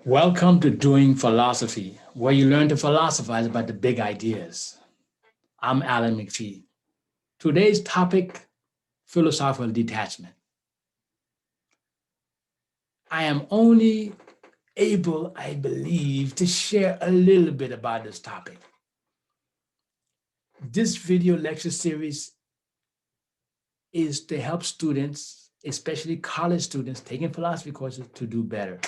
Welcome to Doing Philosophy, where you learn to philosophize about the big ideas. I'm Alan McPhee. Today's topic, philosophical detachment. I am only able, I believe, to share a little bit about this topic. This video lecture series is to help students, especially college students taking philosophy courses, to do better.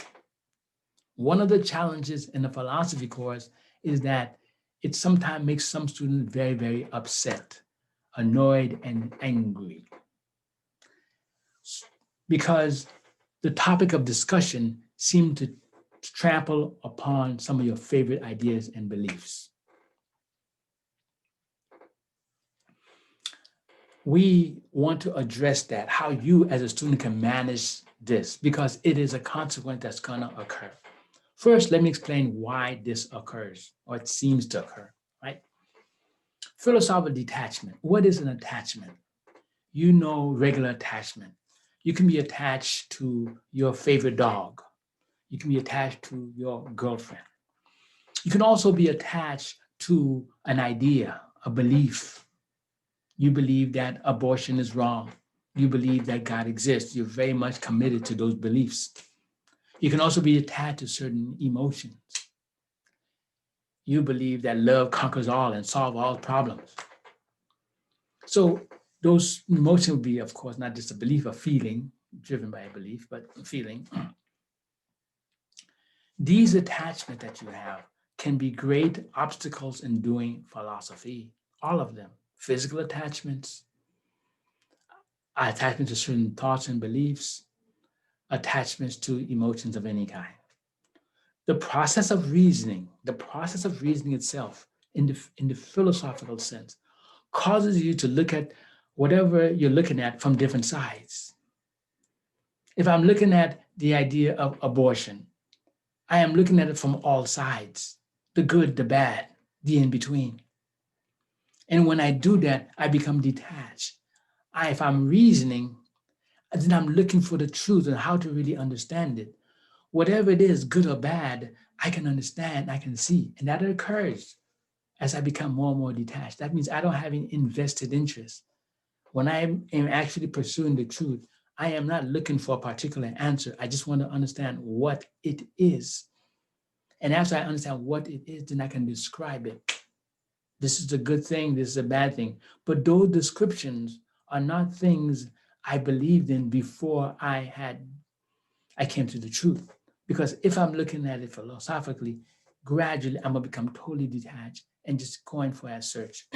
One of the challenges in the philosophy course is that it sometimes makes some students very, very upset, annoyed, and angry because the topic of discussion seems to trample upon some of your favorite ideas and beliefs. We want to address that, how you as a student can manage this, because it is a consequence that's going to occur. First, let me explain why this occurs, or it seems to occur, right? Philosophical detachment. What is an attachment? You know, regular attachment. You can be attached to your favorite dog. You can be attached to your girlfriend. You can also be attached to an idea, a belief. You believe that abortion is wrong. You believe that God exists. You're very much committed to those beliefs. You can also be attached to certain emotions. You believe that love conquers all and solves all problems. So those emotions would be, of course, not just a belief, a feeling driven by a belief, but a feeling. These attachments that you have can be great obstacles in doing philosophy, all of them. Physical attachments, attachment to certain thoughts and beliefs, attachments to emotions of any kind. The process of reasoning itself in the philosophical sense causes you to look at whatever you're looking at from different sides. If I'm looking at the idea of abortion, I am looking at it from all sides, the good, the bad, the in between. And when I do that, I become detached. If I'm reasoning, then I'm looking for the truth and how to really understand it. Whatever it is, good or bad, I can understand, I can see. And that occurs as I become more and more detached. That means I don't have any invested interest. When I am actually pursuing the truth, I am not looking for a particular answer. I just want to understand what it is. And after I understand what it is, then I can describe it. This is a good thing, this is a bad thing. But those descriptions are not things I believed in before I came to the truth. Because if I'm looking at it philosophically, gradually I'm gonna become totally detached and just going for a search.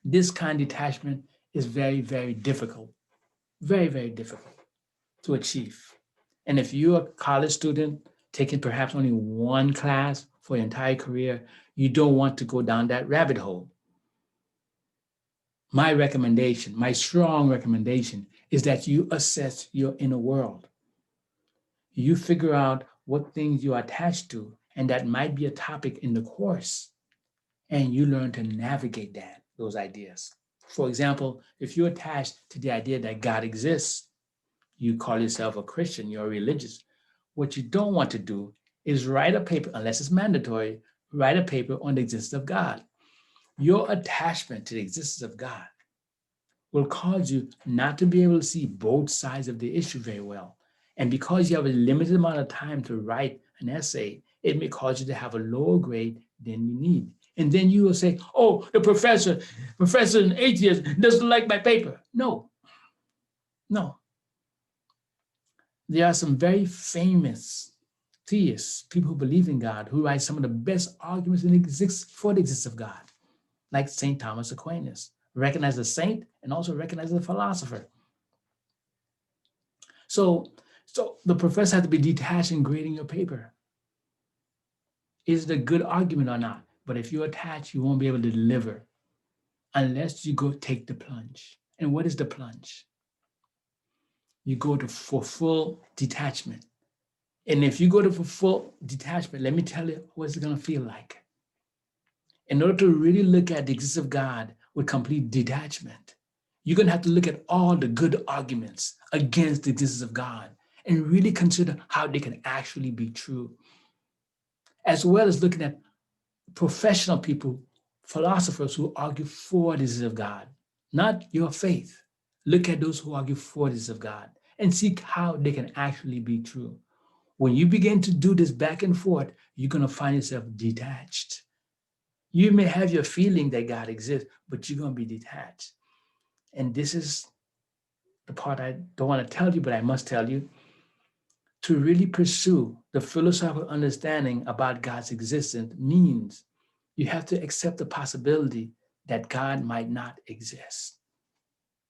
This kind of detachment is very, very difficult, very, very difficult to achieve. And if you're a college student taking perhaps only one class for your entire career, you don't want to go down that rabbit hole. My recommendation, my strong recommendation, is that you assess your inner world. You figure out what things you're attached to, and that might be a topic in the course, and you learn to navigate those ideas. For example, if you're attached to the idea that God exists, you call yourself a Christian, you're religious. What you don't want to do is write a paper, unless it's mandatory, write a paper on the existence of God. Your attachment to the existence of God will cause you not to be able to see both sides of the issue very well. And because you have a limited amount of time to write an essay, it may cause you to have a lower grade than you need. And then you will say, oh, the professor in atheist doesn't like my paper. No, no. There are some very famous theists, people who believe in God, who write some of the best arguments that exist for the existence of God, like St. Thomas Aquinas, recognized as a saint and also recognized as a philosopher. So the professor has to be detached in grading your paper. Is it a good argument or not? But if you're attached, you won't be able to deliver unless you go take the plunge. And what is the plunge? You go for full detachment. And if you go to for full detachment, let me tell you what it's going to feel like. In order to really look at the existence of God with complete detachment, you're going to have to look at all the good arguments against the existence of God. and really consider how they can actually be true, as well as looking at professional people, philosophers who argue for the existence of God, not your faith. Look at those who argue for the existence of God and see how they can actually be true. When you begin to do this back and forth, you're going to find yourself detached. You may have your feeling that God exists, but you're going to be detached. And this is the part I don't want to tell you, but I must tell you. To really pursue the philosophical understanding about God's existence means you have to accept the possibility that God might not exist.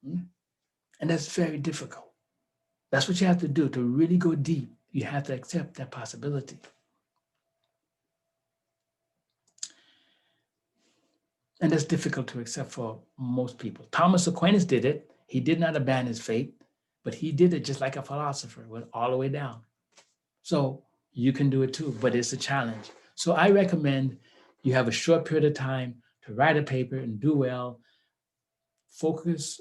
And that's very difficult. That's what you have to do to really go deep. You have to accept that possibility. And that's difficult to accept for most people. Thomas Aquinas did it. He did not abandon his faith, but he did it just like a philosopher, went all the way down. So you can do it too, but it's a challenge. So I recommend you have a short period of time to write a paper and do well. Focus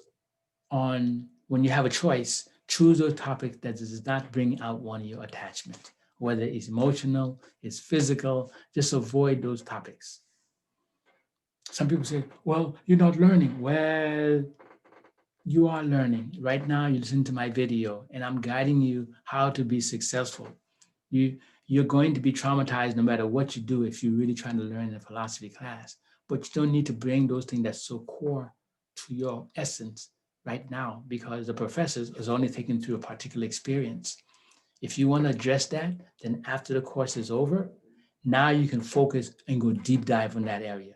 on, when you have a choice, choose those topics that does not bring out one of your attachment, whether it's emotional, it's physical, just avoid those topics. Some people say, well, you're not learning. Well, you are learning. Right now, you listen to my video and I'm guiding you how to be successful. You're going to be traumatized no matter what you do if you're really trying to learn in a philosophy class. But you don't need to bring those things that's so core to your essence right now, because the professor is only taking through a particular experience. If you want to address that, then after the course is over, now you can focus and go deep dive on that area.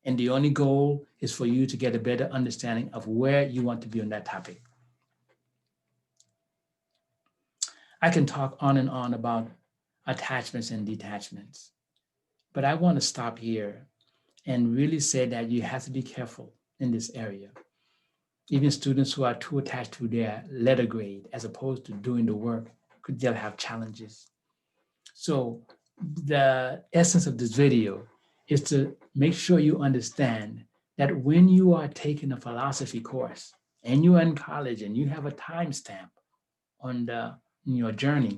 And the only goal is for you to get a better understanding of where you want to be on that topic. I can talk on and on about attachments and detachments, but I want to stop here and really say that you have to be careful in this area. Even students who are too attached to their letter grade as opposed to doing the work, they'll have challenges. So the essence of this video is to make sure you understand that when you are taking a philosophy course and you're in college and you have a timestamp on your journey,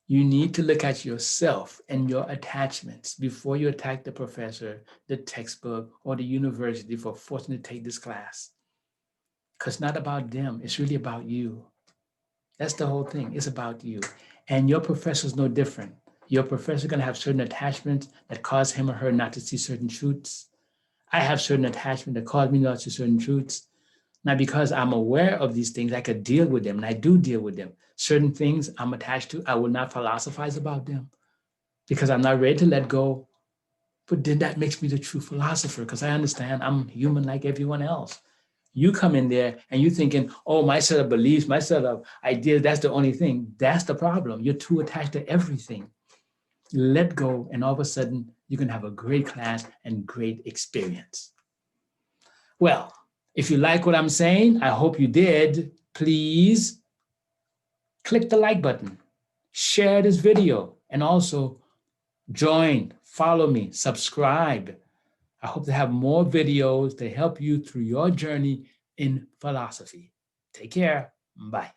you need to look at yourself and your attachments before you attack the professor, the textbook, or the university for forcing you to take this class. Because it's not about them, it's really about you. That's the whole thing, it's about you. And your professor is no different. Your professor is going to have certain attachments that cause him or her not to see certain truths. I have certain attachments that cause me not to see certain truths. Now, because I'm aware of these things, I could deal with them, and I do deal with them. Certain things I'm attached to, I will not philosophize about them because I'm not ready to let go. But then that makes me the true philosopher, because I understand I'm human like everyone else. You come in there and you're thinking, oh, my set of beliefs, my set of ideas, that's the only thing. That's the problem. You're too attached to everything. Let go, and all of a sudden, you can have a great class and great experience. Well, if you like what I'm saying, I hope you did. Please click the like button, share this video, and also join, follow me, subscribe. I hope to have more videos to help you through your journey in philosophy. Take care. Bye.